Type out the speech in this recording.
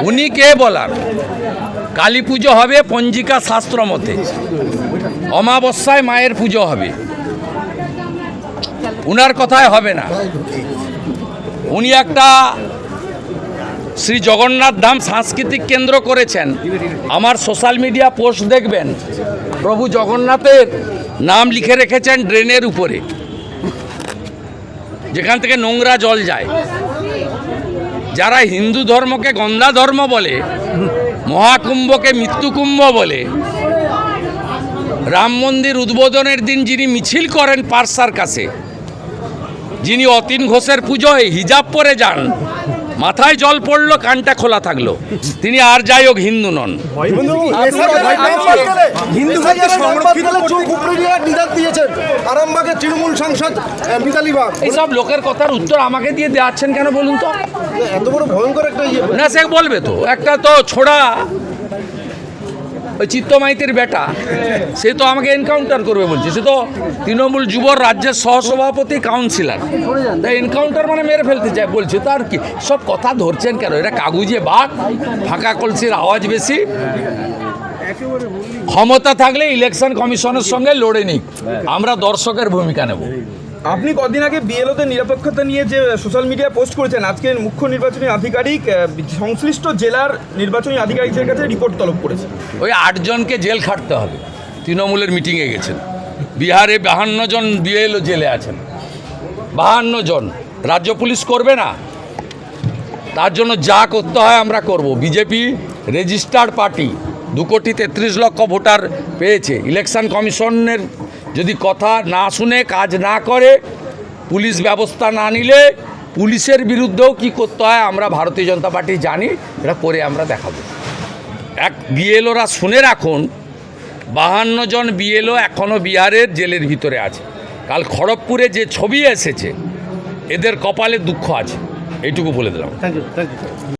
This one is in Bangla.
উনি কে বলার? কালী পুজো হবে পঞ্জিকা শাস্ত্র মতে, অমাবস্যায় মায়ের পুজো হবে, উনার কথায় হবে না। উনি একটা শ্রী জগন্নাথ ধাম সাংস্কৃতিক কেন্দ্র করেছেন। আমার সোশ্যাল মিডিয়া পোস্ট দেখবেন, প্রভু জগন্নাথের নাম লিখে রেখেছেন ড্রেনের উপরে, যেখান থেকে নোংরা জল যায়। যারা হিন্দু ধর্মকে গন্ধা ধর্ম বলে, মহাকুম্ভকে মৃত্যুকুম্ভ বলে, রাম মন্দির উদ্বোধনের দিন যিনি মিছিল করেন পার্সার কাছে, যিনি অতীন ঘোষের পুজোয় হিজাব পরে যান, মাথায় জল পড়লো কানটা খোলা থাকলো, তিনি আর যাই হোক হিন্দু নন। এইসব লোকের কথার উত্তর আমাকে দিয়ে দেওয়াচ্ছেন কেন বলুন তো? এত বড় ভয়ঙ্কর একটা না, সে বলবে তো। একটা তো ছোড়া ওই চিত্তমাইতির বেটা, সে তো আমাকে এনকাউন্টার করবে বলছে। সে তো তৃণমূল যুব রাজ্যের সহসভাপতি কাউন্সিলর, তাই এনকাউন্টার মানে মেরে ফেলতে চায় বলছে। তো আর কি সব কথা ধরছেন কেন? এটা কাগুজে বাঘ, ফাঁকা কলসির আওয়াজ বেশি। ক্ষমতা থাকলে ইলেকশন কমিশনের সঙ্গে লড়ে নিক, আমরা দর্শকের ভূমিকা নেব। আপনি কদিন আগে বিএলওদের নিরপেক্ষতা নিয়ে যে সোশ্যাল মিডিয়ায় পোস্ট করেছেন, আজকে মুখ্য নির্বাচনী আধিকারিক সংশ্লিষ্ট জেলার নির্বাচনী আধিকারিকদের কাছে রিপোর্ট তলব করেছে। ওই 8 জনকে জেল খাটতে হবে। তৃণমূলের মিটিংয়ে গেছেন, বিহারে 52 জন বিএলও জেলে আছেন। 52 জন রাজ্য পুলিশ করবে না? তার জন্য যা করতে হয় আমরা করব। বিজেপি রেজিস্টার্ড পার্টি, 2,33,00,000 ভোটার পেয়েছে। ইলেকশন কমিশনের যদি কথা না শুনে কাজ না করে, পুলিশ ব্যবস্থা না নিলে পুলিশের বিরুদ্ধেও কি করতে হয় আমরা ভারতীয় জনতা পার্টি জানি। এটা করে আমরা দেখাবো। বিএলওরা শুনে রাখুন, 52 জন বিএলও এখনও বিহারের জেলের ভিতরে আছে। কাল খড়গপুরে যে ছবি এসেছে, এদের কপালে দুঃখ আছে, এইটুকু বলে দিলাম। Thank you.